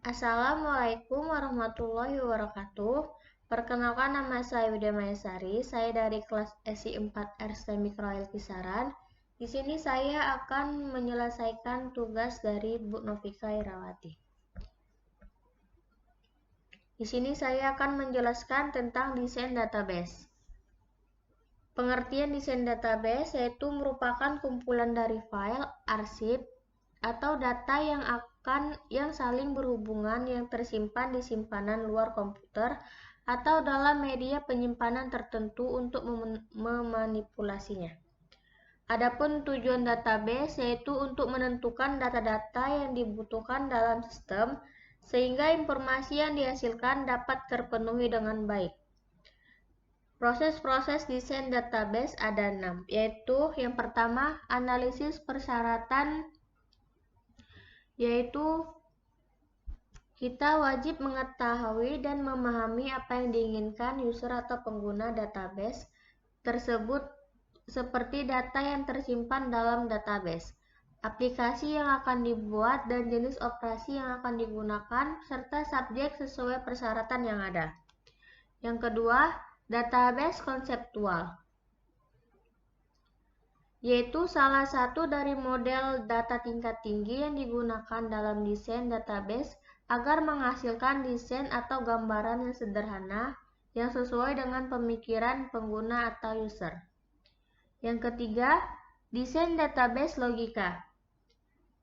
Assalamualaikum warahmatullahi wabarakatuh. Perkenalkan, nama saya Widya Mayasari. Saya dari kelas SI 4R STEM Mikroil Kisaran. Di sini saya akan menyelesaikan tugas dari Bu Novika Irawati. Di sini saya akan menjelaskan tentang desain database. Pengertian desain database yaitu merupakan kumpulan dari file, arsip, atau data yang saling berhubungan yang tersimpan di simpanan luar komputer atau dalam media penyimpanan tertentu untuk memanipulasinya. Adapun tujuan database yaitu untuk menentukan data-data yang dibutuhkan dalam sistem sehingga informasi yang dihasilkan dapat terpenuhi dengan baik. Proses-proses desain database ada 6, yaitu yang pertama analisis persyaratan, yaitu kita wajib mengetahui dan memahami apa yang diinginkan user atau pengguna database tersebut seperti data yang tersimpan dalam database, aplikasi yang akan dibuat dan jenis operasi yang akan digunakan, serta subjek sesuai persyaratan yang ada. Yang kedua, database konseptual, yaitu salah satu dari model data tingkat tinggi yang digunakan dalam desain database agar menghasilkan desain atau gambaran yang sederhana yang sesuai dengan pemikiran pengguna atau user. Yang ketiga, desain database logika.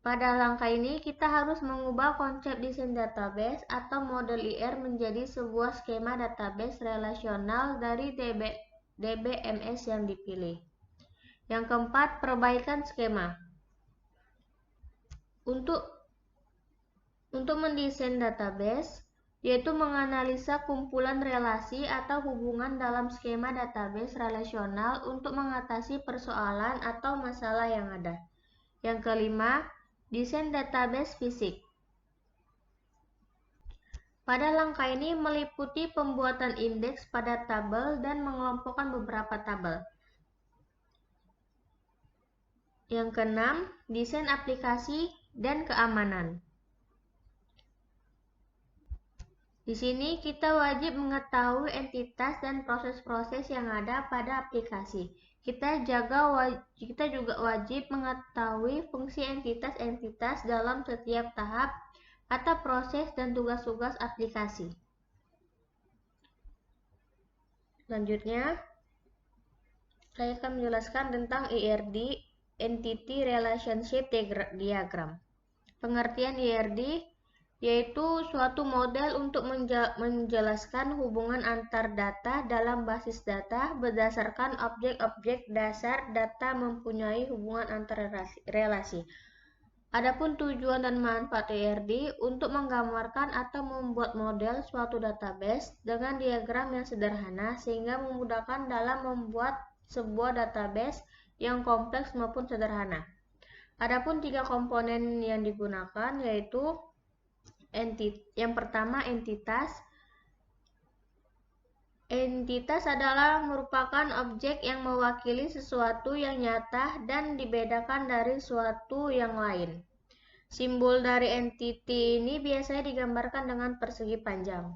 Pada langkah ini, kita harus mengubah konsep desain database atau model IR menjadi sebuah skema database relasional dari DBMS yang dipilih. Yang keempat, perbaikan skema. Untuk mendesain database, yaitu menganalisa kumpulan relasi atau hubungan dalam skema database relasional untuk mengatasi persoalan atau masalah yang ada. Yang kelima, desain database fisik. Pada langkah ini meliputi pembuatan indeks pada tabel dan mengelompokkan beberapa tabel. Yang keenam, desain aplikasi dan keamanan. Di sini kita wajib mengetahui entitas dan proses-proses yang ada pada aplikasi. Kita juga wajib mengetahui fungsi entitas-entitas dalam setiap tahap atau proses dan tugas-tugas aplikasi. Selanjutnya, saya akan menjelaskan tentang IRD, Entity Relationship Diagram. Pengertian IRD yaitu suatu model untuk menjelaskan hubungan antar data dalam basis data berdasarkan objek-objek dasar data mempunyai hubungan antar relasi. Adapun tujuan dan manfaat IRD untuk menggambarkan atau membuat model suatu database dengan diagram yang sederhana sehingga memudahkan dalam membuat sebuah database yang kompleks maupun sederhana. Adapun 3 komponen yang digunakan yaitu yang pertama, entitas. Entitas adalah merupakan objek yang mewakili sesuatu yang nyata dan dibedakan dari suatu yang lain. Simbol dari entity ini biasanya digambarkan dengan persegi panjang.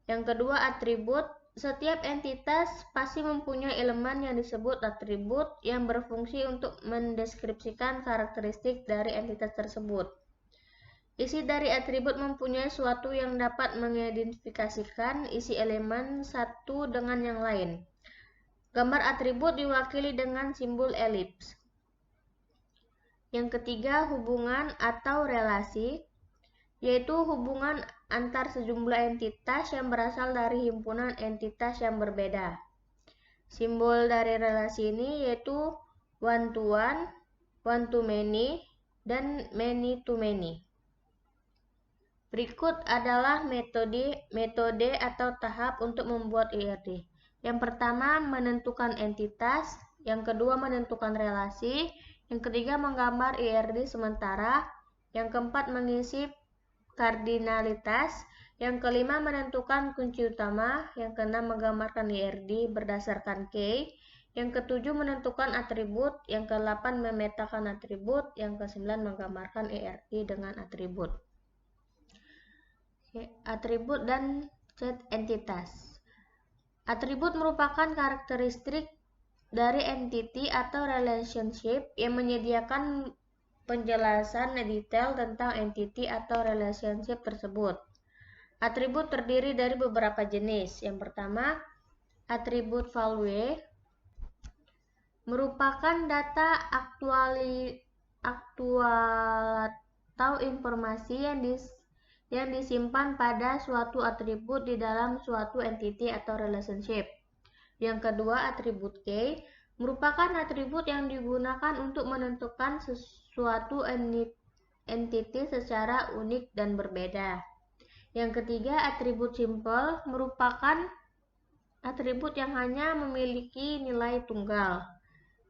Yang kedua, atribut. Setiap entitas pasti mempunyai elemen yang disebut atribut yang berfungsi untuk mendeskripsikan karakteristik dari entitas tersebut. Isi dari atribut mempunyai suatu yang dapat mengidentifikasikan isi elemen satu dengan yang lain. Gambar atribut diwakili dengan simbol elips. Yang ketiga, hubungan atau relasi, yaitu hubungan antar sejumlah entitas yang berasal dari himpunan entitas yang berbeda. Simbol dari relasi ini yaitu one to one, one to many, dan many to many. Berikut adalah metode atau tahap untuk membuat IRD. Yang pertama, menentukan entitas. Yang kedua, menentukan relasi. Yang ketiga, menggambar IRD sementara. Yang keempat, mengisi kardinalitas. Yang kelima, menentukan kunci utama. Yang keenam, menggambarkan IRD berdasarkan key. Yang ketujuh, menentukan atribut. Yang kedelapan, memetakan atribut. Yang kesembilan, menggambarkan IRD dengan atribut. Atribut dan set entitas. Atribut merupakan karakteristik dari entity atau relationship yang menyediakan penjelasan detail tentang entity atau relationship tersebut. Atribut terdiri dari beberapa jenis. Yang pertama, atribut value merupakan data aktual atau informasi yang disimpan pada suatu atribut di dalam suatu entity atau relationship. Yang kedua, atribut key merupakan atribut yang digunakan untuk menentukan suatu entity secara unik dan berbeda. Yang ketiga, atribut simple merupakan atribut yang hanya memiliki nilai tunggal.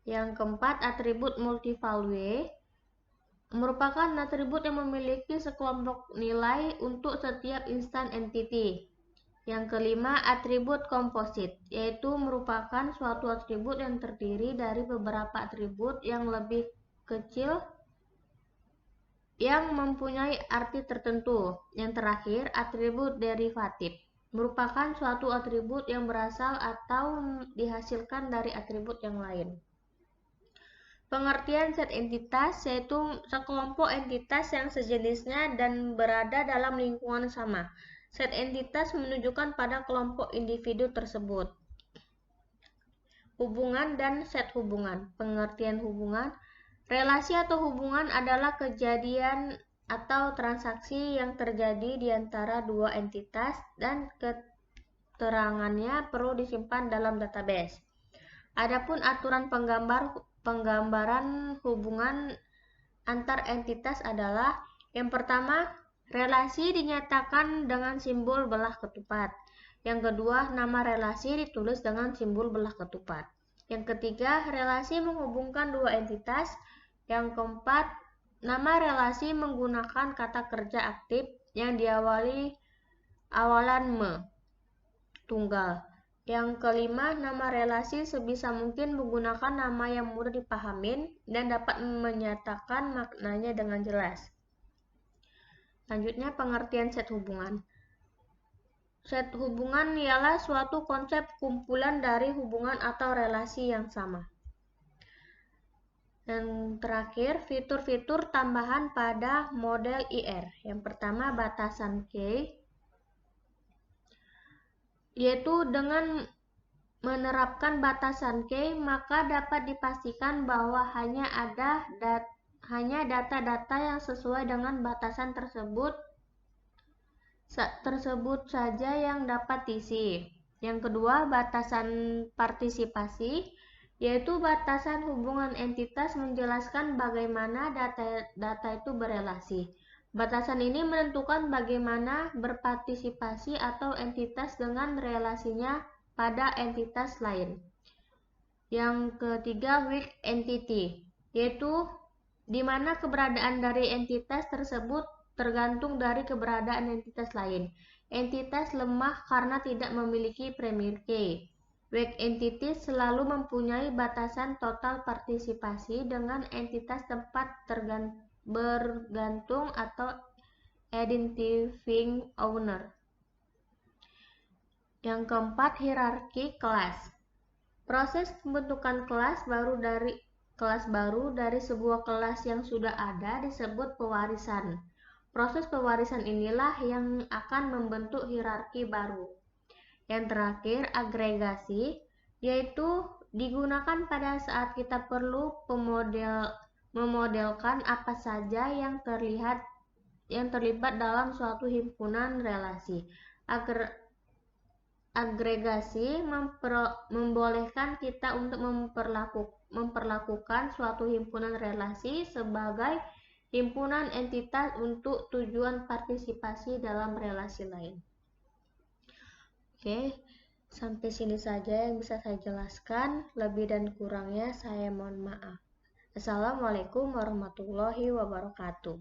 Yang keempat, atribut multivalue merupakan atribut yang memiliki sekelompok nilai untuk setiap instan entity. Yang kelima, atribut komposit, yaitu merupakan suatu atribut yang terdiri dari beberapa atribut yang lebih kecil yang mempunyai arti tertentu. Yang terakhir, atribut derivatif merupakan suatu atribut yang berasal atau dihasilkan dari atribut yang lain. Pengertian set entitas yaitu sekelompok entitas yang sejenisnya dan berada dalam lingkungan sama. Set entitas menunjukkan pada kelompok individu tersebut. Hubungan dan set hubungan. Pengertian hubungan. Relasi atau hubungan adalah kejadian atau transaksi yang terjadi di antara dua entitas dan keterangannya perlu disimpan dalam database. Adapun aturan penggambaran hubungan antar entitas adalah: yang pertama, relasi dinyatakan dengan simbol belah ketupat. Yang kedua, nama relasi ditulis dengan simbol belah ketupat. Yang ketiga, relasi menghubungkan dua entitas. Yang keempat, nama relasi menggunakan kata kerja aktif yang diawali awalan me, tunggal. Yang kelima, nama relasi sebisa mungkin menggunakan nama yang mudah dipahamin dan dapat menyatakan maknanya dengan jelas. Selanjutnya, pengertian set hubungan. Set hubungan ialah suatu konsep kumpulan dari hubungan atau relasi yang sama. Yang terakhir, fitur-fitur tambahan pada model IR. Yang pertama, batasan key, yaitu dengan menerapkan batasan key, maka dapat dipastikan bahwa hanya data-data yang sesuai dengan batasan tersebut saja yang dapat diisi. Yang kedua, batasan partisipasi, yaitu batasan hubungan entitas menjelaskan bagaimana data itu berelasi. Batasan ini menentukan bagaimana berpartisipasi atau entitas dengan relasinya pada entitas lain. Yang ketiga, weak entity, yaitu di mana keberadaan dari entitas tersebut tergantung dari keberadaan entitas lain. Entitas lemah karena tidak memiliki primary key. Weak entity selalu mempunyai batasan total partisipasi dengan entitas tempat bergantung atau identifying owner. Yang keempat, hierarki kelas. Proses pembentukan kelas baru dari sebuah kelas yang sudah ada disebut pewarisan. Proses pewarisan inilah yang akan membentuk hierarki baru. Yang terakhir, agregasi, yaitu digunakan pada saat kita perlu memodelkan apa saja yang terlibat dalam suatu himpunan relasi. Agregasi membolehkan kita untuk memperlakukan suatu himpunan relasi sebagai himpunan entitas untuk tujuan partisipasi dalam relasi lain. Oke, sampai sini saja yang bisa saya jelaskan. Lebih dan kurangnya saya mohon maaf. Assalamualaikum warahmatullahi wabarakatuh.